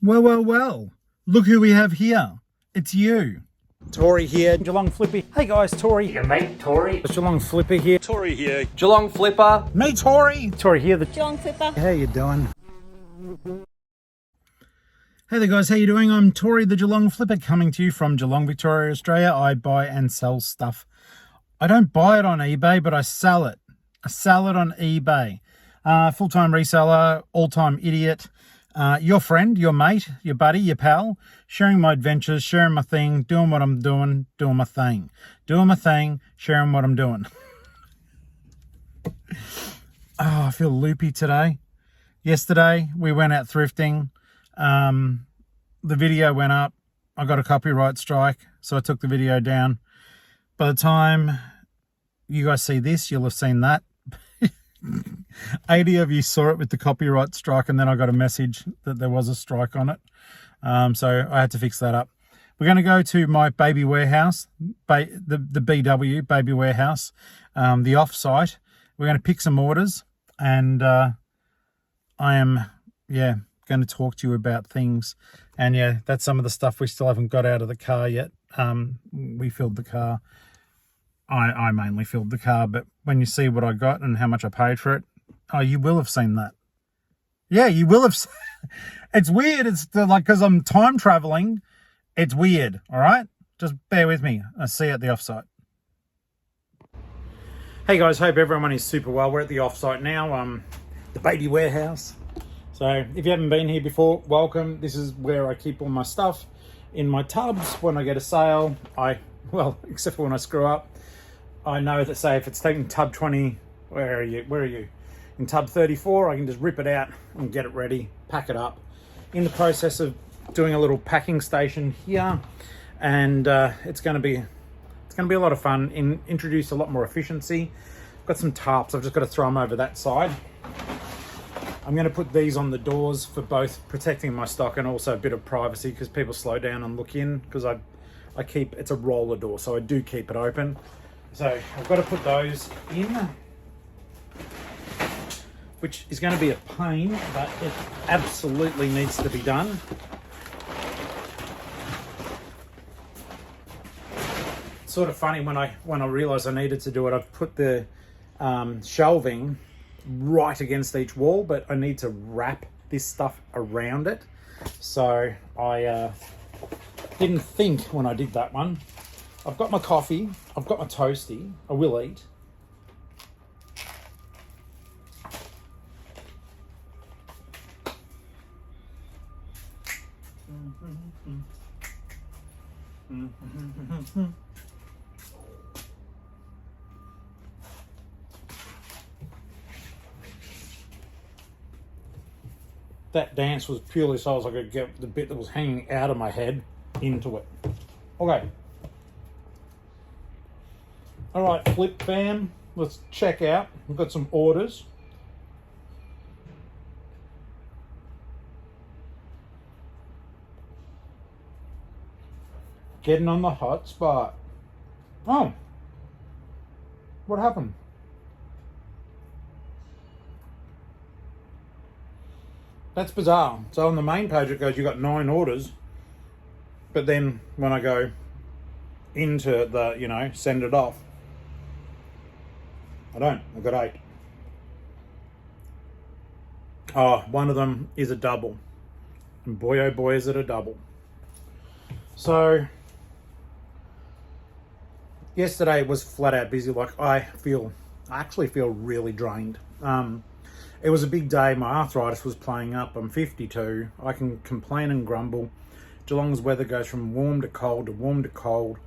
Well, well, well. Look who we have here. It's you. Tori here, Geelong-Flipper. Hey guys, Tori. Your mate, Tori. Geelong-Flipper here. Tori here. Geelong-Flipper. Me, Tori. Tori here, the Geelong-Flipper. How you doing? Hey there guys, how you doing? I'm Tori the Geelong-Flipper coming to you from Geelong, Victoria, Australia. I buy and sell stuff. I don't buy it on eBay, but I sell it. I sell it on eBay. Full-time reseller, all-time idiot. Your friend, your mate, your buddy, your pal, sharing my adventures, sharing my thing, doing what I'm doing, doing my thing. Doing my thing, sharing what I'm doing. I feel loopy today. Yesterday, we went out thrifting. The video went up. I got a copyright strike, so I took the video down. By the time you guys see this, you'll have seen that. 80 of you saw it with the copyright strike, and then I got a message that there was a strike on it. So I had to fix that up. We're going to go to my baby warehouse, the BW, baby warehouse, the Offsite. We're going to pick some orders, and I am, going to talk to you about things. And that's some of the stuff we still haven't got out of the car yet. We filled the car. I mainly filled the car, but when you see what I got and how much I paid for it, you will have seen that. Yeah, you will have. It's weird. It's like, because I'm time traveling, it's weird. All right, just bear with me. I'll see you at the Offsite. Hey guys, hope everyone is super well. We're at the Offsite now, the baby warehouse. So if you haven't been here before, welcome. This is where I keep all my stuff in my tubs. When I get a sale, except for when I screw up, I know that, say, if it's taking tub 20, where are you? In tub 34, I can just rip it out and get it ready, pack it up. In the process of doing a little packing station here, and it's going to be a lot of fun. Introduce a lot more efficiency. I've got some tarps. I've just got to throw them over that side. I'm going to put these on the doors for both protecting my stock and also a bit of privacy, because people slow down and look in, because it's a roller door, so I do keep it open. So I've got to put those in, which is going to be a pain, but it absolutely needs to be done. It's sort of funny, when I realised I needed to do it, I've put the shelving right against each wall, but I need to wrap this stuff around it. So I didn't think when I did that one. I've got my coffee, I've got my toasty, I will eat. That dance was purely so I could get the bit that was hanging out of my head into it. Okay. All right, Flip fam, let's check out. We've got some orders. Getting on the hot spot. Oh, what happened? That's bizarre. So on the main page it goes, you got 9 orders, but then when I go into the, send it off, I've got 8. Oh, one of them is a double. And boy, oh boy, is it a double. So yesterday was flat out busy. Like, I actually feel really drained. It was a big day. My arthritis was playing up. I'm 52. I can complain and grumble. Geelong's weather goes from warm to cold to warm to cold.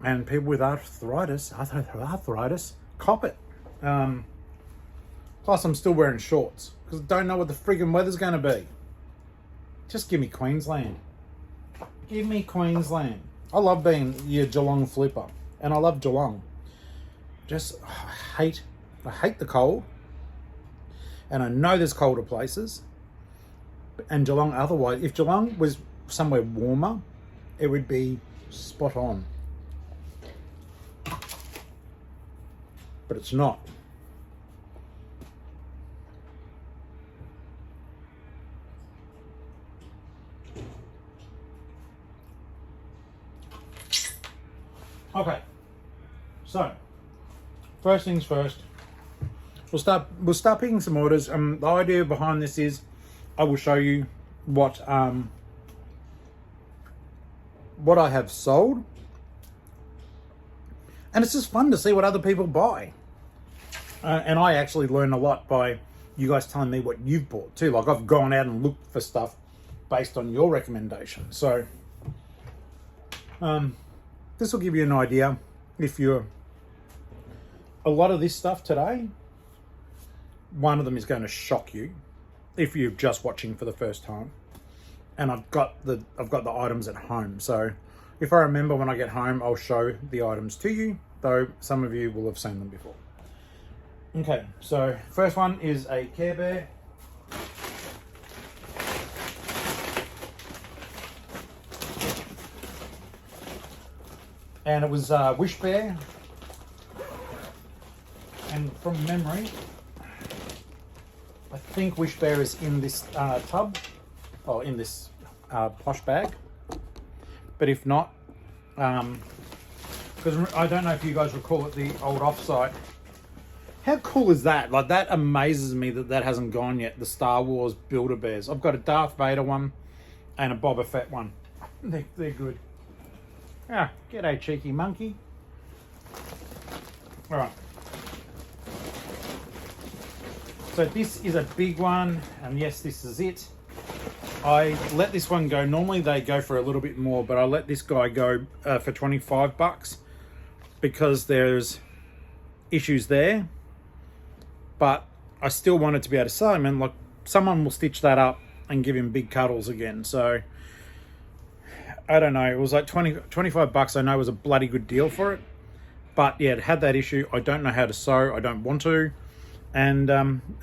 And people with arthritis, cop it. Plus, I'm still wearing shorts because I don't know what the friggin' weather's going to be. Just give me Queensland. Give me Queensland. I love being your Geelong-Flipper, and I love Geelong. I hate the cold. And I know there's colder places. And Geelong, otherwise, if Geelong was somewhere warmer, it would be spot on. But it's not. Okay, so first things first, we'll start picking some orders. The idea behind this is I will show you what I have sold, and it's just fun to see what other people buy. And I actually learn a lot by you guys telling me what you've bought too. Like, I've gone out and looked for stuff based on your recommendations. So this will give you an idea if you're a lot of this stuff today. One of them is going to shock you if you're just watching for the first time. And I've got the items at home. So if I remember when I get home, I'll show the items to you, though some of you will have seen them before. Okay, so first one is a Care Bear. And it was Wish Bear. And from memory, I think Wish Bear is in this tub, or in this posh bag. But if not, because I don't know if you guys recall it, the old Offsite. How cool is that? Like, that amazes me that hasn't gone yet. The Star Wars Build-A-Bears. I've got a Darth Vader one and a Boba Fett one. They're good. Ah, g'day, cheeky monkey. All right. So this is a big one, and yes, this is it. I let this one go. Normally they go for a little bit more, but I let this guy go for 25 bucks because there's issues there. But I still wanted to be able to sell him, and like, someone will stitch that up and give him big cuddles again. So I don't know, it was like 25 bucks. I know it was a bloody good deal for it, but yeah, it had that issue. I don't know how to sew. I don't want to, and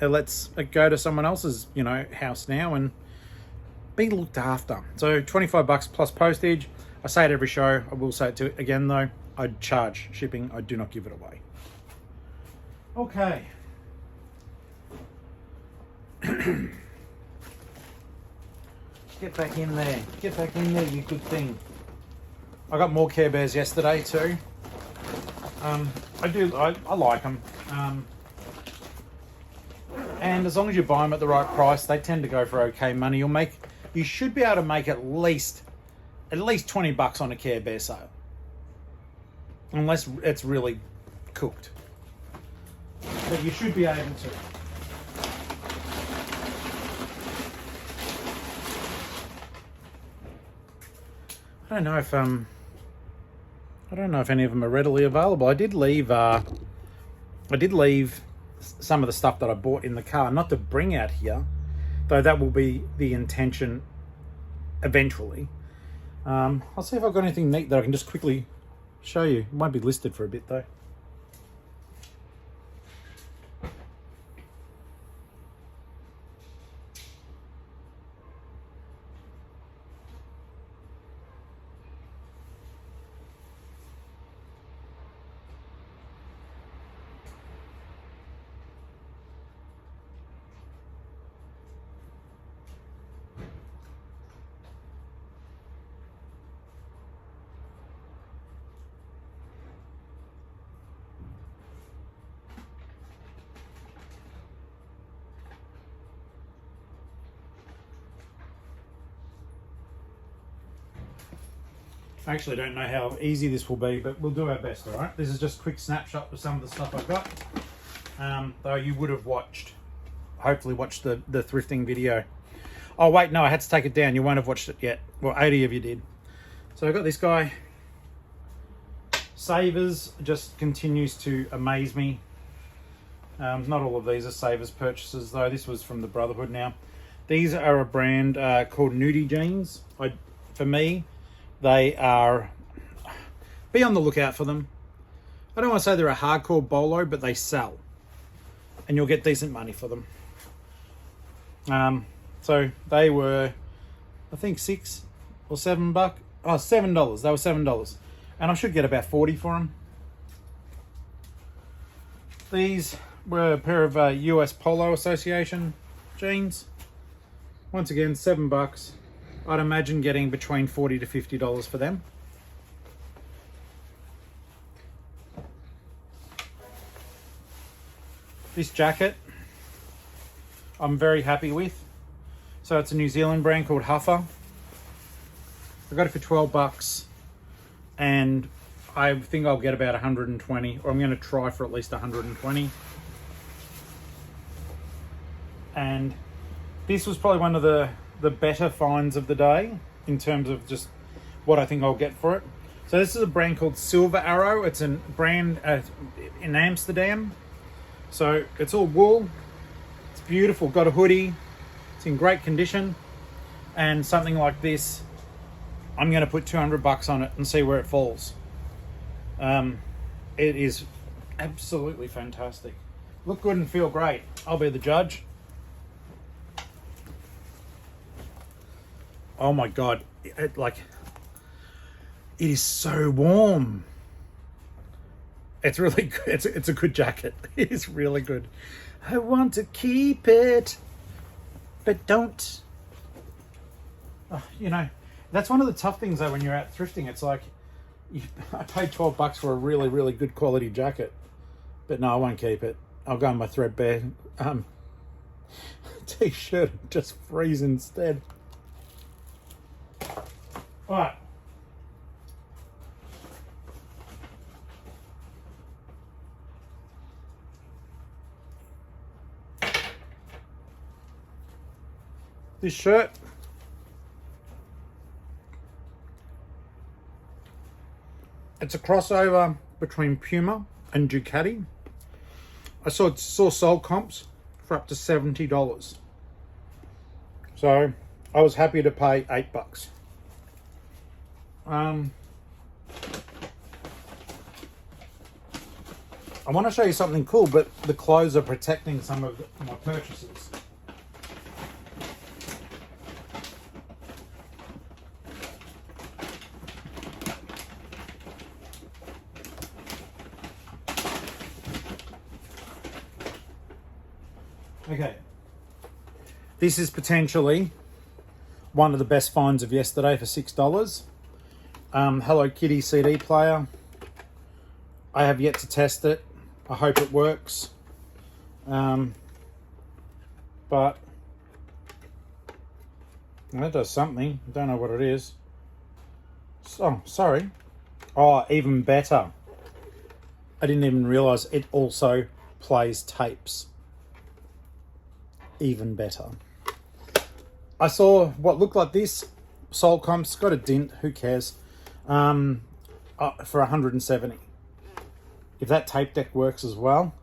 it lets it go to someone else's, you know, house now and be looked after. So 25 bucks plus postage. I say it every show. I will say it to again though. I charge shipping. I do not give it away. Okay. Get back in there. Get back in there, you good thing. I got more Care Bears yesterday too. I like them. And as long as you buy them at the right price, they tend to go for okay money. You should be able to make at least 20 bucks on a Care Bear sale. Unless it's really cooked. But you should be able to. I don't know if any of them are readily available. I did leave some of the stuff that I bought in the car, not to bring out here, though that will be the intention eventually. I'll see if I've got anything neat that I can just quickly show you. It won't be listed for a bit though. I actually don't know how easy this will be, but we'll do our best, all right? This is just a quick snapshot of some of the stuff I've got. Though you would have hopefully watched the thrifting video. Oh, wait, no, I had to take it down. You won't have watched it yet. Well, 80 of you did. So I got this guy. Savers just continues to amaze me. Not all of these are Savers purchases, though. This was from the Brotherhood now. These are a brand called Nudie Jeans. For me, they are, be on the lookout for them. I don't want to say they're a hardcore bolo, but they sell. And you'll get decent money for them. So they were, I think $6 or $7. Oh, $7. They were $7. And I should get about 40 for them. These were a pair of US Polo Association jeans. Once again, $7. I'd imagine getting between $40 to $50 for them. This jacket I'm very happy with. So it's a New Zealand brand called Huffer. I got it for 12 bucks and I think I'll get about 120, or I'm going to try for at least 120. And this was probably one of the better finds of the day in terms of just what I think I'll get for it. So this is a brand called Silver Arrow. It's a brand in Amsterdam. So it's all wool. It's beautiful. Got a hoodie. It's in great condition. And something like this, I'm going to put 200 bucks on it and see where it falls. It is absolutely fantastic. Look good and feel great. I'll be the judge. Oh my God. It is so warm. It's really good. It's a good jacket. It is really good. I want to keep it, but don't. Oh, you know, that's one of the tough things though when you're out thrifting. It's like, I paid 12 bucks for a really, really good quality jacket, but no, I won't keep it. I'll go in my threadbare t-shirt and just freeze instead. All right. This shirt, it's a crossover between Puma and Ducati. I saw sold comps for up to $70. So I was happy to pay $8. I want to show you something cool, but the clothes are protecting some of my purchases. Okay, this is potentially one of the best finds of yesterday for $6. Hello Kitty CD player. I have yet to test it. I hope it works. But it does something. I don't know what it is. Oh, sorry. Oh, even better. I didn't even realize it also plays tapes. Even better. I saw what looked like this. Soul comps, got a dint, who cares? For 170. If that tape deck works as well,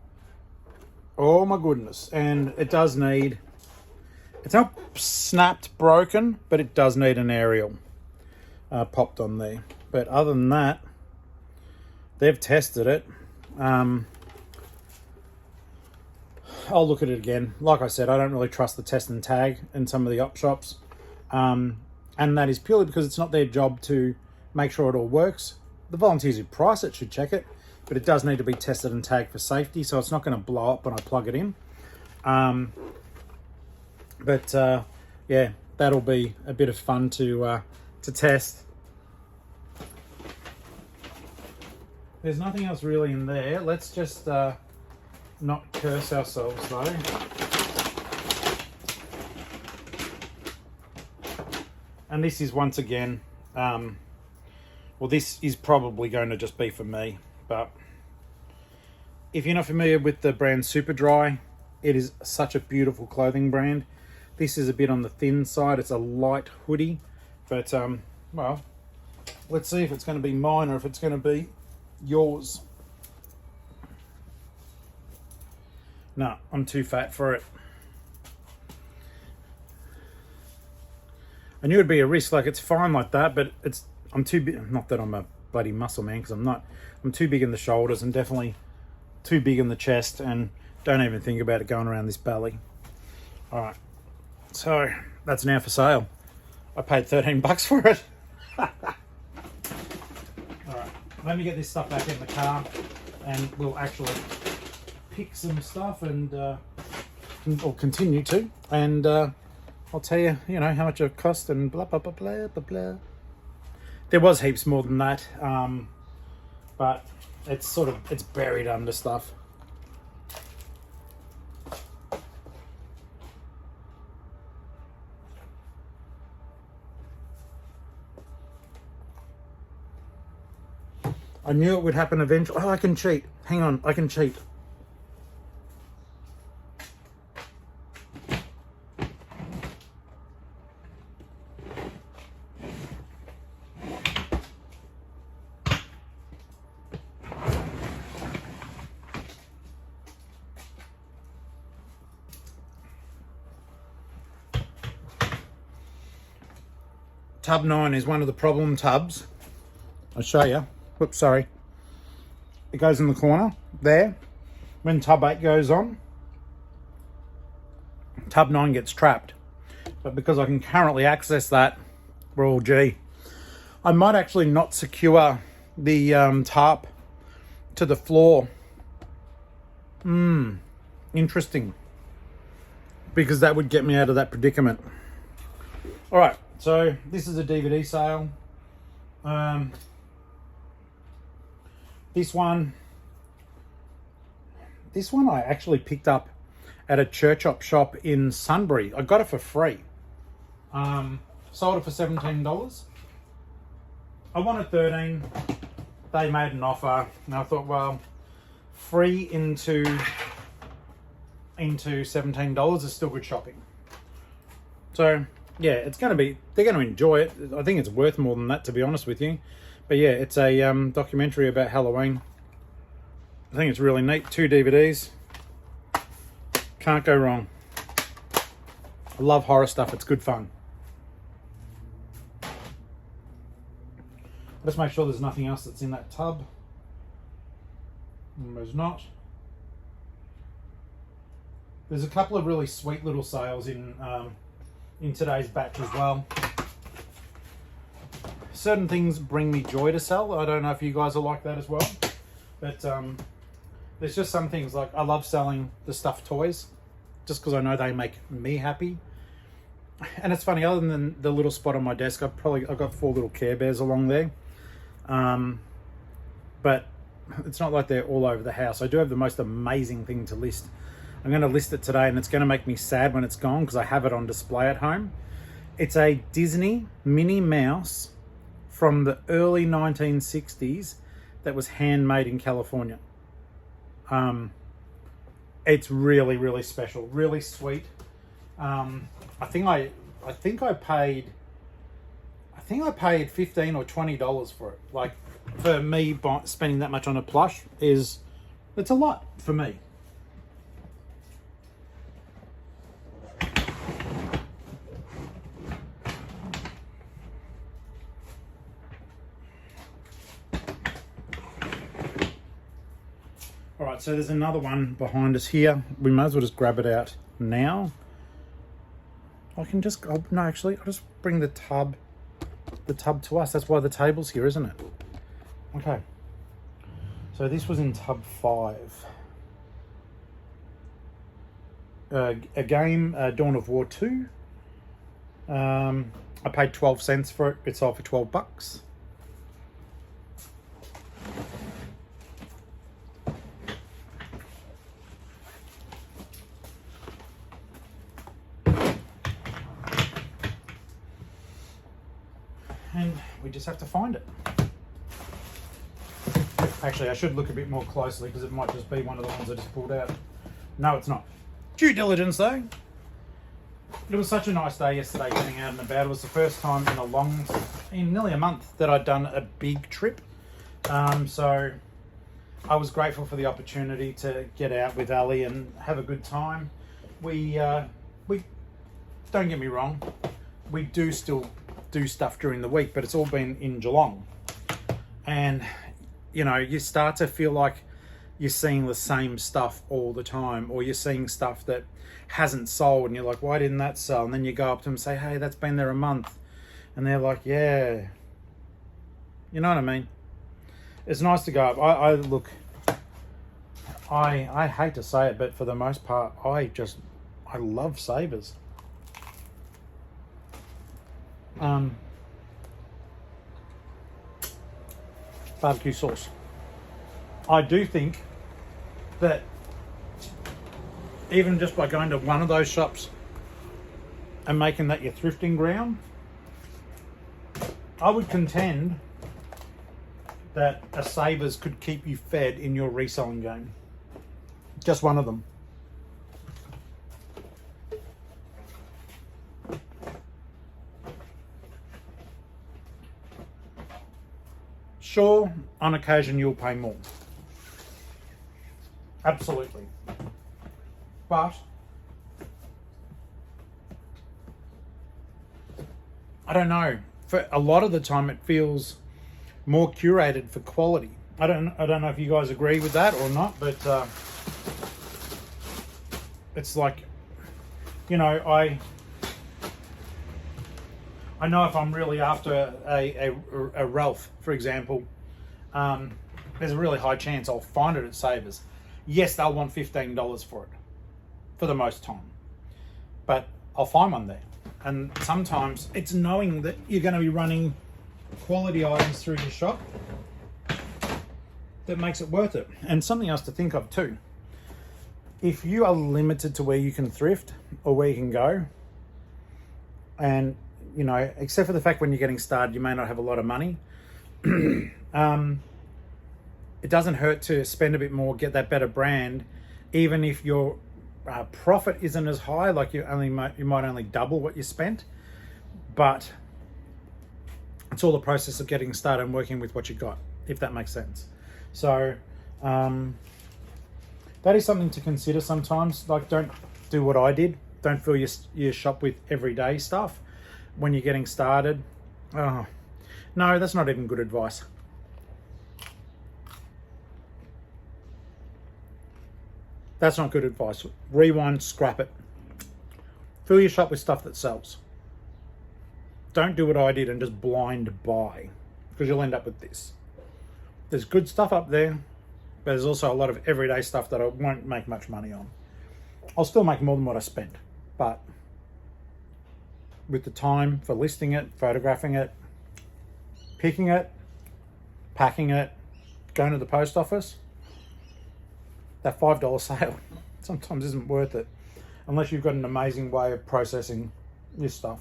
oh my goodness. And it does need, it's not snapped, broken, but it does need an aerial popped on there. But other than that, they've tested it. I'll look at it again. Like I said, I don't really trust the test and tag in some of the op shops. And that is purely because it's not their job to make sure it all works. The volunteers who price it should check it, but it does need to be tested and tagged for safety, so it's not going to blow up when I plug it in. Yeah, that'll be a bit of fun to test. There's nothing else really in there. Let's just not curse ourselves though. And this is once again, well, this is probably going to just be for me, but if you're not familiar with the brand Superdry, it is such a beautiful clothing brand. This is a bit on the thin side. It's a light hoodie, but well, let's see if it's going to be mine or if it's going to be yours. No, I'm too fat for it. I knew it'd be a risk. Like, it's fine like that, but I'm too big. Not that I'm a bloody muscle man, because I'm not. I'm too big in the shoulders and definitely too big in the chest, and don't even think about it going around this belly. All right, so that's now for sale. I paid $13 for it. All right, let me get this stuff back in the car, and we'll actually pick some stuff and or continue to, and I'll tell you, how much it cost and blah blah blah blah blah blah. There was heaps more than that, but it's buried under stuff. I knew it would happen eventually. Oh, I can cheat. Hang on, I can cheat. Tub 9 is one of the problem tubs. I'll show you. Whoops, sorry. It goes in the corner there. When tub 8 goes on, tub 9 gets trapped. But because I can currently access that, we're all G. I might actually not secure the tarp to the floor. Interesting. Because that would get me out of that predicament. All right. So this is a DVD sale. This one I actually picked up at a church shop in Sunbury. I got it for free. Sold it for $17. I wanted $13. They made an offer, and I thought, well, free into $17 is still good shopping. So yeah, it's going to be, they're going to enjoy it. I think it's worth more than that, to be honest with you. But yeah, it's a documentary about Halloween. I think it's really neat. 2 DVDs. Can't go wrong. I love horror stuff. It's good fun. Let's make sure there's nothing else that's in that tub. There's not. There's a couple of really sweet little sales in today's batch as well. Certain things bring me joy to sell. I don't know if you guys are like that as well, but there's just some things, like I love selling the stuffed toys just because I know they make me happy. And it's funny, other than the little spot on my desk, I've got 4 little Care Bears along there, but it's not like they're all over the house. I do have the most amazing thing to list. I'm going to list it today, and it's going to make me sad when it's gone because I have it on display at home. It's a Disney Minnie Mouse from the early 1960s that was handmade in California. It's really, really special, really sweet. I think I paid $15 or $20 for it. Like, for me, spending that much on a plush it's a lot for me. All right, so there's another one behind us here. We might as well just grab it out now. I can just, no, actually, I'll just bring the tub to us. That's why the table's here, isn't it? Okay. So this was in tub 5. A game, Dawn of War 2. I paid 12 cents for it. It sold for $12. And we just have to find it. Actually, I should look a bit more closely because it might just be one of the ones I just pulled out. No, it's not. Due diligence though. It was such a nice day yesterday getting out and about. It was the first time in nearly a month that I'd done a big trip. So I was grateful for the opportunity to get out with Ali and have a good time. We don't get me wrong, we do still do stuff during the week, but it's all been in Geelong. And you know, you start to feel like you're seeing the same stuff all the time, or you're seeing stuff that hasn't sold and you're like, why didn't that sell? And then you go up to them and say, hey, that's been there a month. And they're like, yeah. You know what I mean? It's nice to go up. I hate to say it, but for the most part, I love Savers. Barbecue sauce. I do think that even just by going to one of those shops and making that your thrifting ground, I would contend that a savers could keep you fed in your reselling game. Just one of them. Sure, on occasion you'll pay more. Absolutely. But I don't know. For a lot of the time it feels more curated for quality. I don't know if you guys agree with that or not, but it's like, you know, I know if I'm really after a Ralph, for example, there's a really high chance I'll find it at Savers. Yes, they'll want $15 for it, for the most time, but I'll find one there. And sometimes it's knowing that you're going to be running quality items through your shop that makes it worth it. And something else to think of too. If you are limited to where you can thrift or where you can go, and you know, except for the fact when you're getting started, you may not have a lot of money. It doesn't hurt to spend a bit more, get that better brand, even if your profit isn't as high, like you might only double what you spent, but it's all the process of getting started and working with what you got, if that makes sense. So that is something to consider sometimes. Like, don't do what I did. Don't fill your shop with everyday stuff when you're getting started. Oh, no, that's not even good advice. That's not good advice. Rewind, scrap it. Fill your shop with stuff that sells. Don't do what I did and just blind buy, because you'll end up with this. There's good stuff up there, but there's also a lot of everyday stuff that I won't make much money on. I'll still make more than what I spent, but with the time for listing it, photographing it, picking it, packing it, going to the post office, that $5 sale sometimes isn't worth it unless you've got an amazing way of processing your stuff.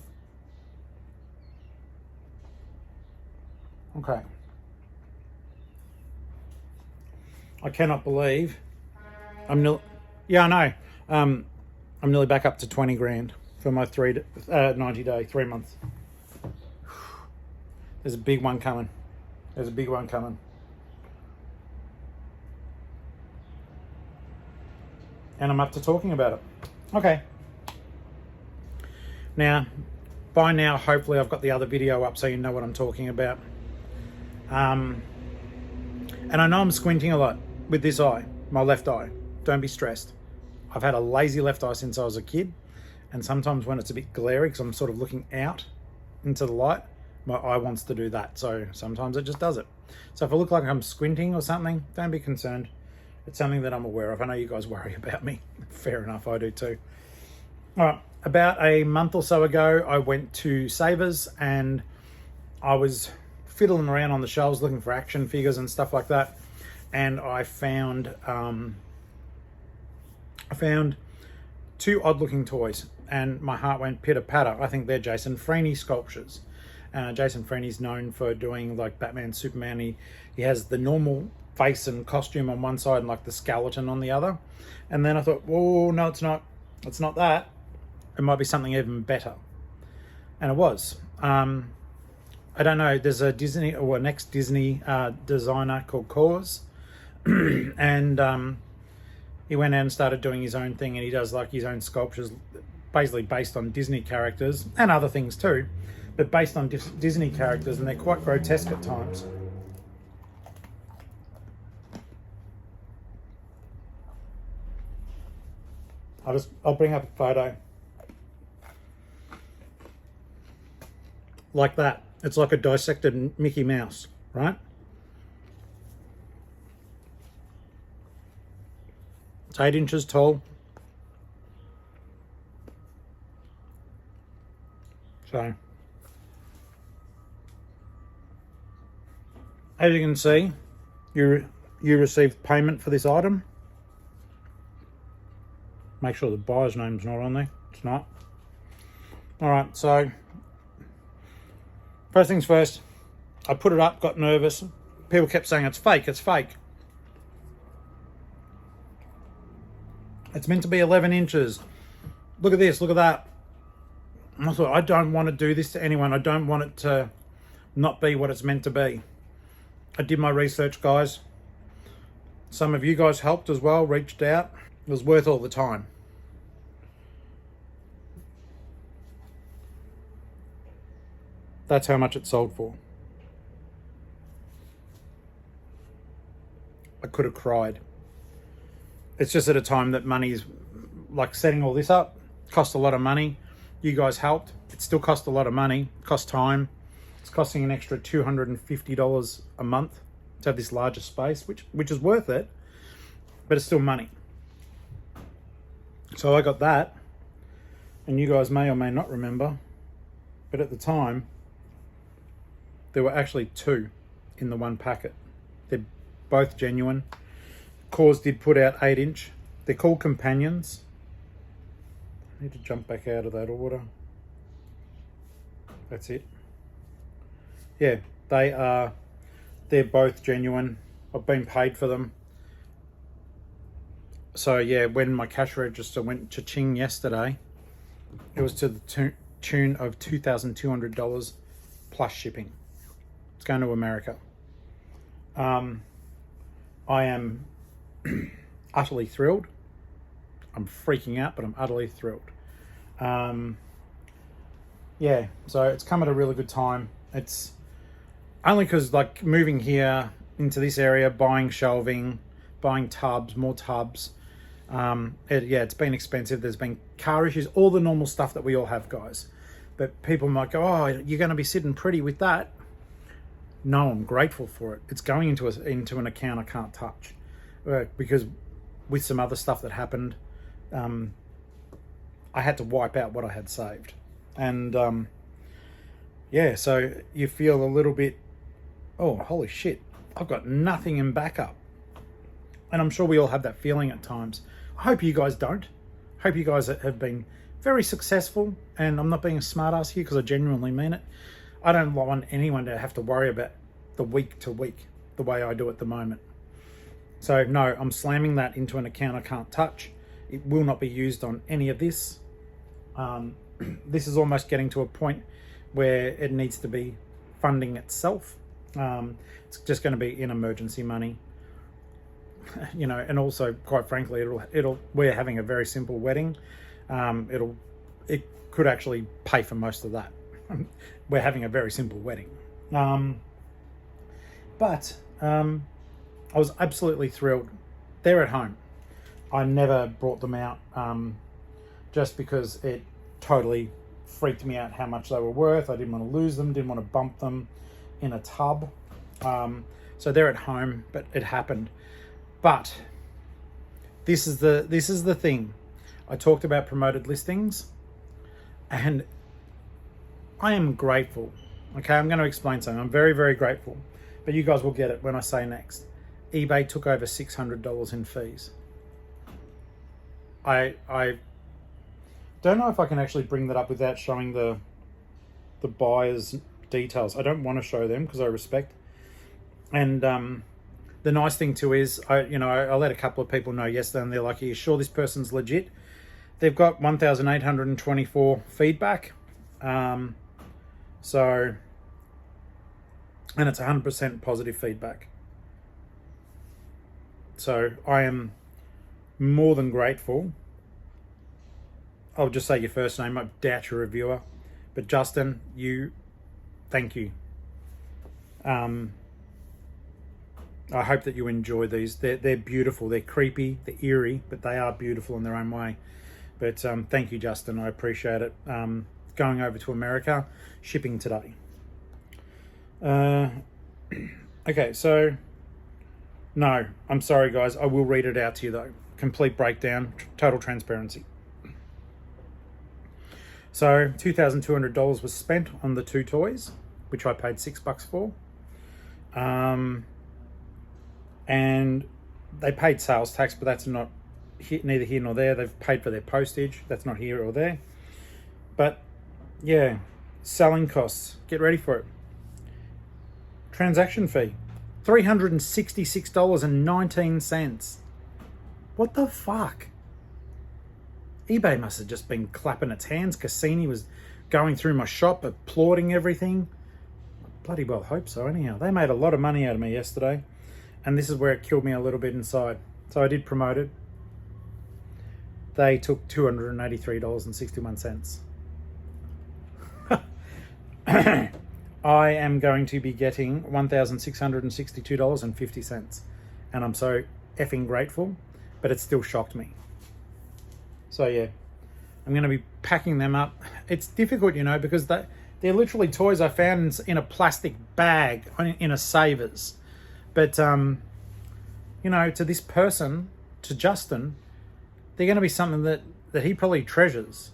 Okay. I cannot believe I'm nearly back up to 20 grand for my 90 day, 3 months. There's a big one coming. There's a big one coming. And I'm up to talking about it. Okay. Now, by now, hopefully I've got the other video up so you know what I'm talking about. And I know I'm squinting a lot with this eye, my left eye. Don't be stressed. I've had a lazy left eye since I was a kid. And sometimes when it's a bit glary, because I'm sort of looking out into the light, my eye wants to do that. So sometimes it just does it. So if I look like I'm squinting or something, don't be concerned. It's something that I'm aware of. I know you guys worry about me. Fair enough, I do too. All right, about a month or so ago, I went to Savers and I was fiddling around on the shelves looking for action figures and stuff like that. And I found two odd-looking toys, and my heart went pitter-patter. I think they're Jason Freeney sculptures. Jason Freeney's known for doing like Batman, Superman. He has the normal face and costume on one side and like the skeleton on the other. And then I thought, whoa, no, it's not. It's not that. It might be something even better. And it was. I don't know. There's a Disney or an ex-Disney designer called Cause. And he went out and started doing his own thing, and he does like his own sculptures basically based on Disney characters and other things too, but based on Disney characters, and they're quite grotesque at times. I'll bring up a photo like that. It's like a dissected Mickey Mouse, right? It's 8 inches tall. So, as you can see, you received payment for this item. Make sure the buyer's name's not on there. It's not. All right, so first things first, I put it up, got nervous, people kept saying it's fake, it's fake. It's meant to be 11 inches. Look at this, look at that. And I thought, I don't want to do this to anyone. I don't want it to not be what it's meant to be. I did my research, guys. Some of you guys helped as well, reached out. It was worth all the time. That's how much it sold for. I could have cried. It's just at a time that money's like setting all this up cost a lot of money. You guys helped. It still cost a lot of money, cost time. It's costing an extra $250 a month to have this larger space, which is worth it, but it's still money. So I got that, and you guys may or may not remember, but at the time, there were actually 2 in the one packet. They're both genuine. Cause did put out 8-inch. They're called companions. I need to jump back out of that order. That's it. Yeah, they're both genuine. I've been paid for them. So yeah, when my cash register went cha-ching yesterday, it was to the tune of $2,200 plus shipping. It's going to America. I am utterly thrilled. I'm freaking out, but I'm utterly thrilled. Yeah, so it's come at a really good time. It's only because like moving here into this area, buying shelving, buying tubs, more tubs. It's been expensive. There's been car issues, all the normal stuff that we all have, guys. But people might go, oh, you're going to be sitting pretty with that. No, I'm grateful for it. It's going into an account I can't touch. Because with some other stuff that happened, I had to wipe out what I had saved. And yeah, so you feel a little bit, oh, holy shit, I've got nothing in backup. And I'm sure we all have that feeling at times. I hope you guys don't. I hope you guys have been very successful. And I'm not being a smartass here because I genuinely mean it. I don't want anyone to have to worry about the week to week the way I do at the moment. So no, I'm slamming that into an account I can't touch. It will not be used on any of this. This is almost getting to a point where it needs to be funding itself. It's just going to be in emergency money, you know. And also, quite frankly, we're having a very simple wedding. It could actually pay for most of that. We're having a very simple wedding. But I was absolutely thrilled. They're at home. I never brought them out just because it totally freaked me out how much they were worth. I didn't want to lose them, didn't want to bump them in a tub. So they're at home, but it happened. But this is the thing. I talked about promoted listings, and I am grateful. Okay, I'm going to explain something. I'm very, very grateful. But you guys will get it when I say next. eBay took over $600 in fees. I don't know if I can actually bring that up without showing the buyer's details. I don't want to show them because I respect. And the nice thing too is, I let a couple of people know yesterday, and they're like, "Are you sure this person's legit?" They've got 1,824 feedback. So, and it's 100% positive feedback. So I am more than grateful. I'll just say your first name. I doubt you're a reviewer, but Justin, thank you. I hope that you enjoy these. They're beautiful. They're creepy. They're eerie, but they are beautiful in their own way. But thank you, Justin. I appreciate it. Going over to America, shipping today. Okay, so no, I'm sorry, guys. I will read it out to you though. Complete breakdown, total transparency. So $2,200 was spent on the 2 toys, which I paid $6 for. And they paid sales tax, but that's not neither here nor there. They've paid for their postage. That's not here or there. But yeah, selling costs. Get ready for it. Transaction fee, $366.19. What the fuck? eBay must have just been clapping its hands. Cassini was going through my shop, applauding everything. Bloody well hope so. Anyhow, they made a lot of money out of me yesterday, and this is where it killed me a little bit inside. So I did promote it. They took $283.61. I am going to be getting $1,662.50, and I'm so effing grateful, but it still shocked me. So yeah, I'm going to be packing them up. It's difficult, you know, because they're literally toys I found in a plastic bag in a Savers. But, you know, to this person, to Justin, they're going to be something that he probably treasures.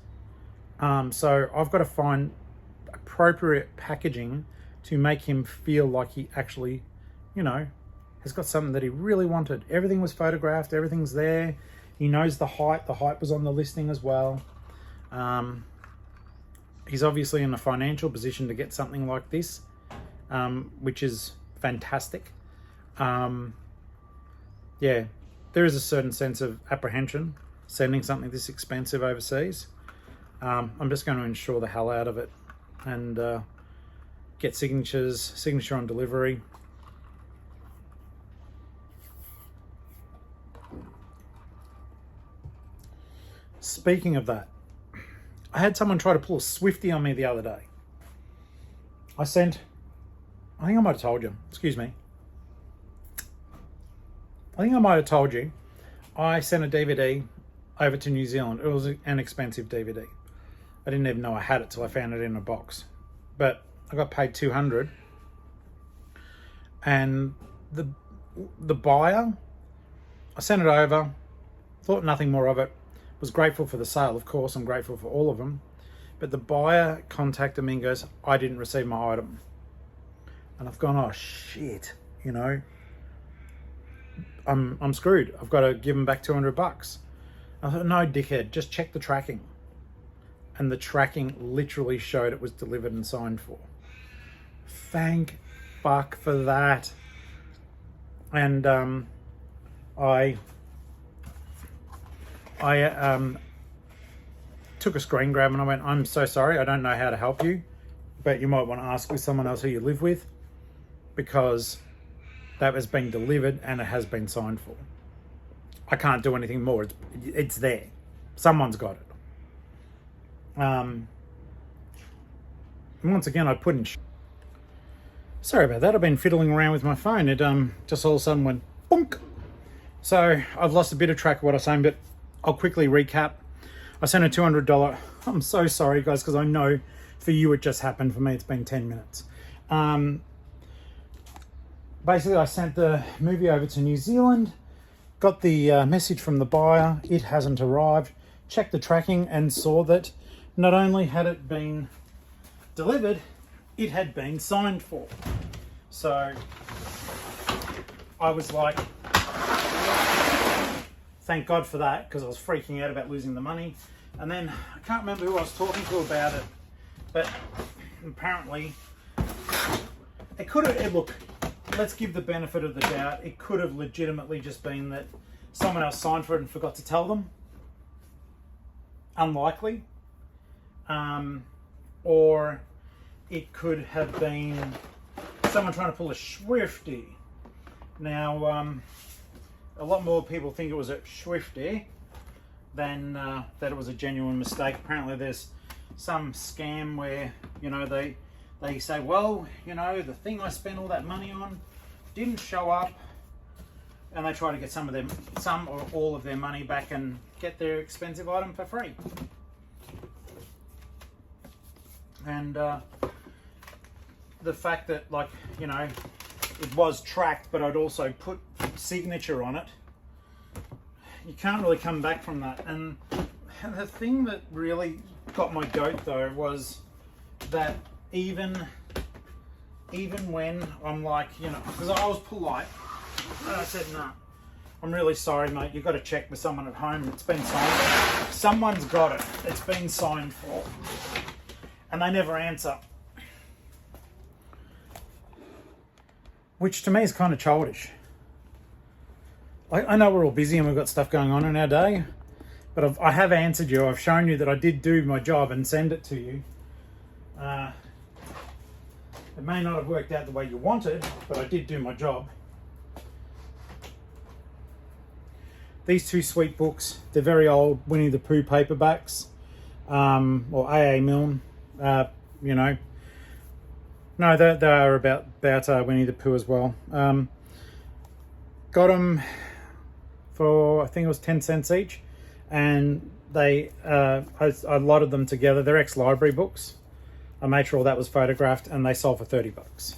So I've got to find appropriate packaging to make him feel like he actually, you know, has got something that he really wanted. Everything was photographed, everything's there. He knows the height. The height was on the listing as well. He's obviously in a financial position to get something like this, which is fantastic. Yeah, there is a certain sense of apprehension sending something this expensive overseas. I'm just going to insure the hell out of it and get signature on delivery. Speaking of that, I had someone try to pull a Swiftie on me the other day. I think I might have told you, excuse me. I think I might have told you, I sent a DVD over to New Zealand. It was an expensive DVD. I didn't even know I had it till I found it in a box. But I got paid $200. And the buyer, I sent it over, thought nothing more of it. Was grateful for the sale, of course. I'm grateful for all of them. But the buyer contacted me and goes, I didn't receive my item. And I've gone, oh shit, you know. I'm screwed. I've got to give them back $200. I thought, no, dickhead, just check the tracking. And the tracking literally showed it was delivered and signed for. Thank fuck for that. And I took a screen grab and I went, I'm so sorry, I don't know how to help you, but you might want to ask with someone else who you live with, because that has been delivered and it has been signed for. I can't do anything more. It's there. Someone's got it. Once again, I put in... Sorry about that. I've been fiddling around with my phone. It just all of a sudden went bonk. So I've lost a bit of track of what I was saying, but I'll quickly recap. I sent a $200. I'm so sorry, guys, because I know for you it just happened. For me, it's been 10 minutes. Basically, I sent the movie over to New Zealand, got the message from the buyer. It hasn't arrived. Checked the tracking and saw that not only had it been delivered, it had been signed for. So I was like, thank God for that, because I was freaking out about losing the money. And then I can't remember who I was talking to about it, but apparently it could have, look, let's give the benefit of the doubt. It could have legitimately just been that someone else signed for it and forgot to tell them. Unlikely. Or it could have been someone trying to pull a Swiftie. Now, a lot more people think it was a Swiftie than that it was a genuine mistake. Apparently there's some scam where, you know, they say, well, you know, the thing I spent all that money on didn't show up, and they try to get some or all of their money back and get their expensive item for free. And the fact that, like, you know, it was tracked, but I'd also put signature on it, you can't really come back from that. And the thing that really got my goat though was that even when I'm like, you know, because I was polite and I said, no, I'm really sorry, mate, you've got to check with someone at home. It's been signed. Someone's got it. It's been signed for. And they never answer. which to me is kind of childish. I know we're all busy and we've got stuff going on in our day, but I have answered you. I've shown you that I did do my job and send it to you. It may not have worked out the way you wanted, but I did do my job. These two sweet books, they're very old Winnie the Pooh paperbacks, or A.A. Milne, you know. No, they are about Winnie the Pooh as well. Got them for, I think it was 10 cents each, and I lotted them together. They're ex-library books. I made sure all that was photographed, and they sold for $30.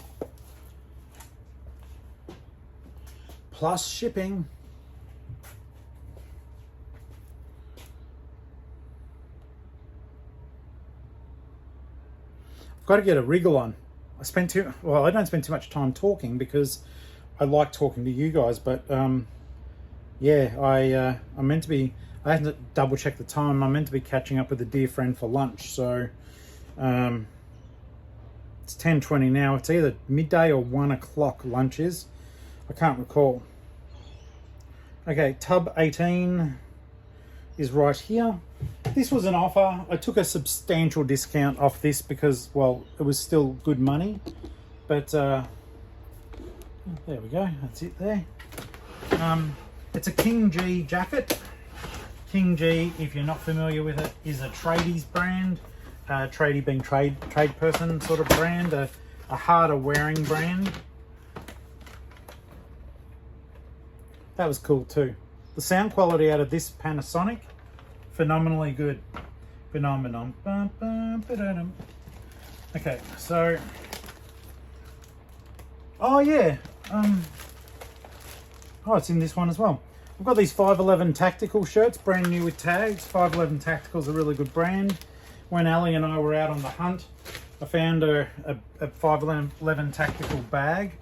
Plus shipping. I've got to get a wriggle on. I don't spend too much time talking because I like talking to you guys, but yeah, I'm meant to be, I had to double check the time. I'm meant to be catching up with a dear friend for lunch, so it's 10:20 now. It's either midday or 1 o'clock lunch is. I can't recall. Okay, tub 18 is right here. This was an offer. I took a substantial discount off this because, well, it was still good money. But there we go. That's it there. It's a King G jacket. King G, if you're not familiar with it, is a tradies brand. Tradie being trade person sort of brand, a harder wearing brand. That was cool too. The sound quality out of this Panasonic, phenomenally good. Phenomenon. Okay, so oh yeah, oh, it's in this one as well. I've got these 511 Tactical shirts, brand new with tags. 511 Tactical is a really good brand. When Ali and I were out on the hunt, I found her a 511 Tactical bag.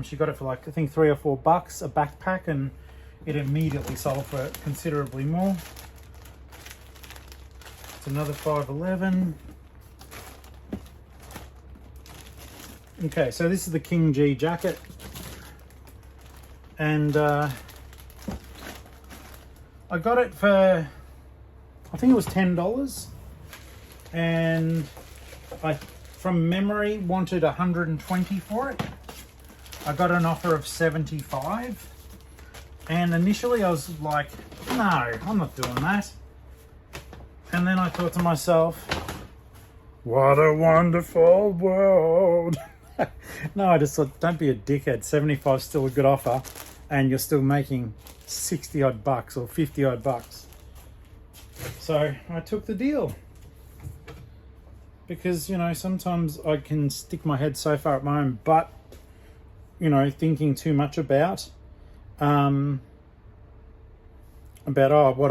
She got it for like, I think $3 or $4, a backpack, and it immediately sold for considerably more. It's another 511. Okay, so this is the King G jacket. And I got it for, I think it was $10. And I, from memory, wanted 120 for it. I got an offer of 75. And initially I was like, no, I'm not doing that. And then I thought to myself, what a wonderful world. No, I just thought, don't be a dickhead. 75 is still a good offer, and you're still making 60 odd bucks or 50 odd bucks. So I took the deal. Because, you know, sometimes I can stick my head so far at my own butt, you know, thinking too much about what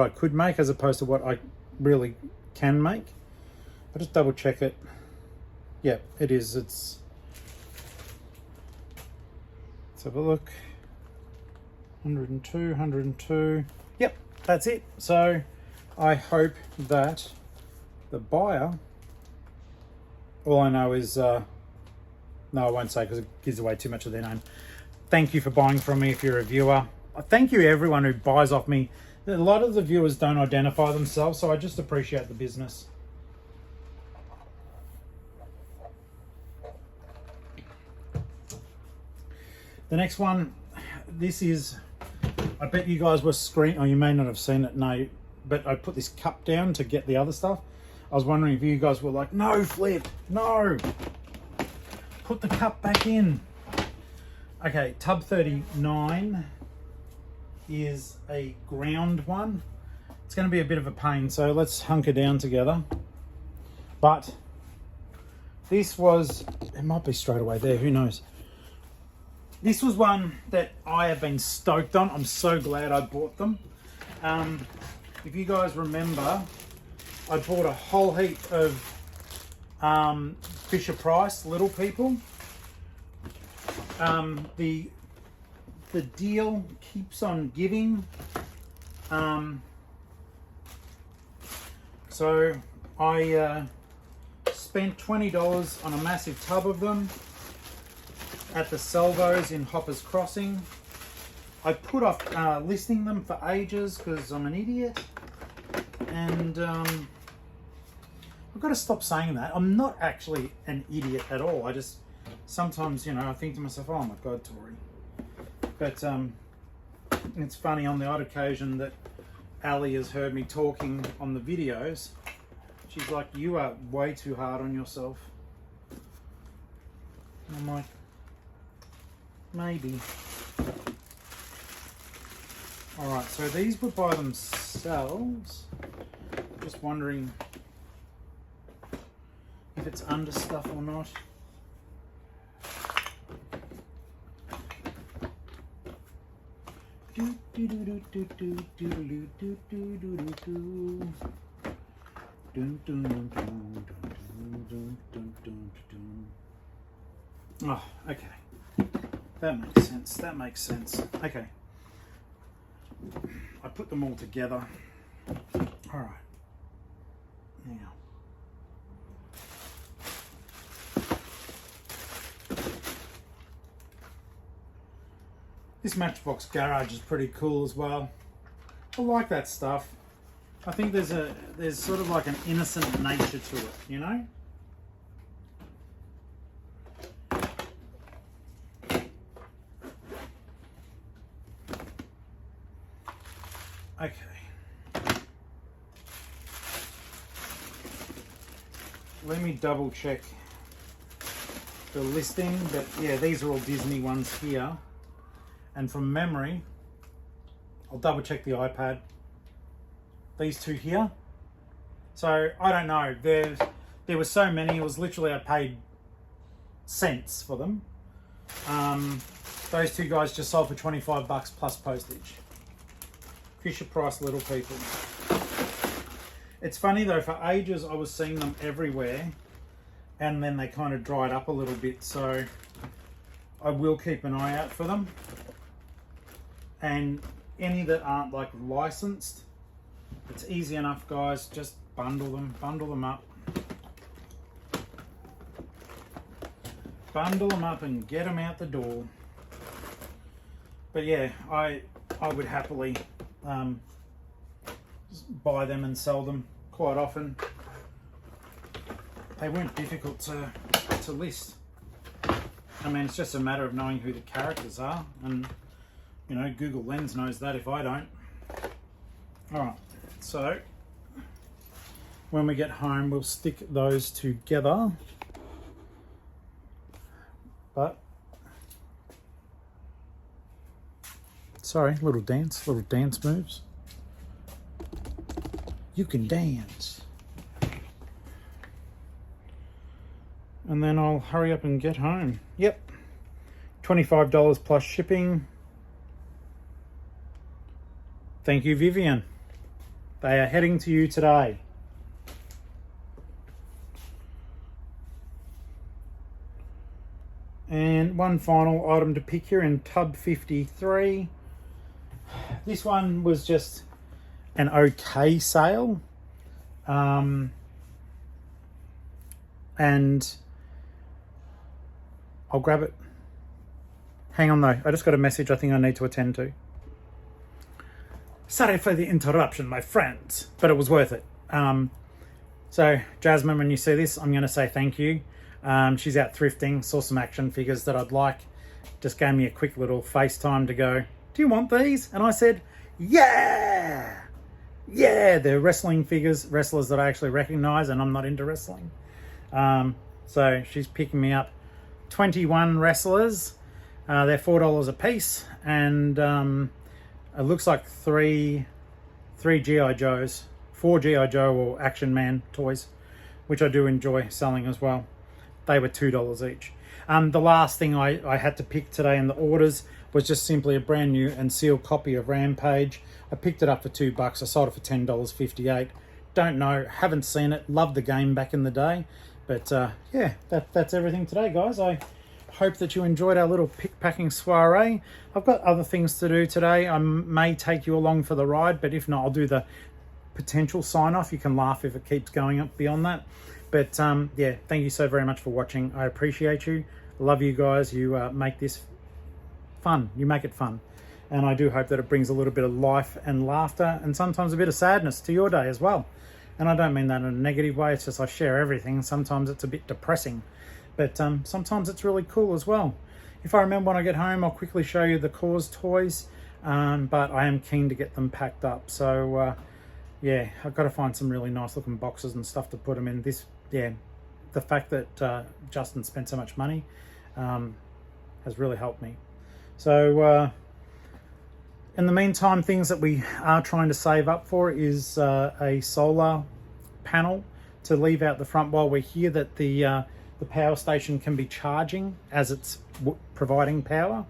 I could make as opposed to what I really can make. I'll just double check it. Yeah, it is. Let's have a look. 102, 102. Yep, that's it. So I hope that the buyer, all I know is, no, I won't say because it gives away too much of their name. Thank you for buying from me if you're a viewer. Thank you everyone who buys off me. A lot of the viewers don't identify themselves, so I just appreciate the business. The next one, this is, I bet you guys were oh, you may not have seen it, no, but I put this cup down to get the other stuff. I was wondering if you guys were like, no, Flip, no, put the cup back in. Okay, tub 39 is a ground one. It's going to be a bit of a pain, so let's hunker down together. But this was, it might be straight away there, who knows. This was one that I have been stoked on. I'm so glad I bought them. If you guys remember, I bought a whole heap of Fisher Price Little People. The deal keeps on giving. So I spent $20 on a massive tub of them. at the Salvos in Hoppers Crossing. I put off listing them for ages because I'm an idiot. And I've got to stop saying that. I'm not actually an idiot at all. I just sometimes, you know, I think to myself, oh my God, Tori. But it's funny, on the odd occasion that Ali has heard me talking on the videos, she's like, you are way too hard on yourself. And I'm like, maybe. Alright, so these were by themselves. Just wondering if it's under stuff or not. Oh, okay. That makes sense. That makes sense. Okay. I put them all together. All right. Now. This Matchbox garage is pretty cool as well. I like that stuff. I think there's sort of like an innocent nature to it, you know? Okay. Let me double check the listing, but yeah, these are all Disney ones here. And from memory, I'll double check the iPad. These two here. So I don't know. There were so many. It was literally, I paid cents for them. Those two guys just sold for $25 plus postage. Fisher Price little people. It's funny though, for ages I was seeing them everywhere, and then they kind of dried up a little bit. So I will keep an eye out for them. And any that aren't like licensed, it's easy enough, guys. Just bundle them up. Bundle them up and get them out the door. But yeah, I would happily buy them and sell them quite often. They weren't difficult to list. I mean, it's just a matter of knowing who the characters are, and you know, Google Lens knows that if I don't. Alright, so when we get home, we'll stick those together. But, sorry, little dance moves. You can dance. And then I'll hurry up and get home. Yep, $25 plus shipping. Thank you, Vivian. They are heading to you today. And one final item to pick here in tub 53. This one was just an okay sale. And I'll grab it. Hang on though, I just got a message I think I need to attend to. Sorry for the interruption, my friends, but it was worth it. So Jasmine, when you see this, I'm going to say thank you. She's out thrifting, saw some action figures that I'd like. Just gave me a quick little FaceTime to go, do you want these? And I said, yeah! Yeah, they're wrestling figures, wrestlers that I actually recognize, and I'm not into wrestling. So she's picking me up 21 wrestlers. They're $4 a piece, and it looks like three G.I. Joes, 4 G.I. Joe or Action Man toys, which I do enjoy selling as well. They were $2 each. The last thing I had to pick today in the orders was just simply a brand new and sealed copy of Rampage. I picked it up for $2. I sold it for $10.58. Don't know, haven't seen it. Loved the game back in the day. But yeah, that's everything today, guys. I hope that you enjoyed our little pick-packing soiree. I've got other things to do today. I may take you along for the ride, but if not, I'll do the potential sign-off. You can laugh if it keeps going up beyond that. But yeah, thank you so very much for watching. I appreciate you. I love you guys. You make this fun. You make it fun. And I do hope that it brings a little bit of life and laughter and sometimes a bit of sadness to your day as well. And I don't mean that in a negative way. It's just I share everything. Sometimes it's a bit depressing, but sometimes it's really cool as well. If I remember when I get home, I'll quickly show you the Cause toys, but I am keen to get them packed up. So yeah, I've got to find some really nice looking boxes and stuff to put them in. The fact that Justin spent so much money has really helped me. So in the meantime, things that we are trying to save up for is a solar panel to leave out the front while we're here, that the power station can be charging as it's providing power.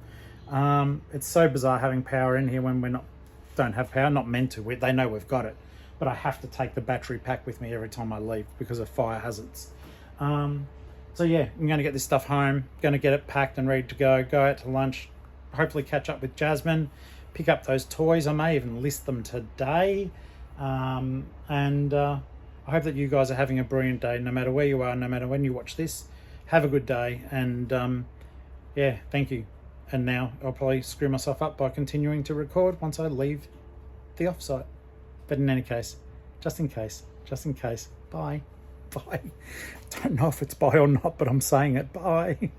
It's so bizarre having power in here when we don't have power. Not meant to. They know we've got it, but I have to take the battery pack with me every time I leave because of fire hazards. So yeah, I'm going to get this stuff home, going to get it packed and ready to go out to lunch, hopefully catch up with Jasmine, pick up those toys. I may even list them today. And I hope that you guys are having a brilliant day, no matter where you are, no matter when you watch this. Have a good day, and yeah, thank you. And now I'll probably screw myself up by continuing to record once I leave the offsite. But in any case, just in case, bye. Bye. Don't know if it's bye or not, but I'm saying it. Bye.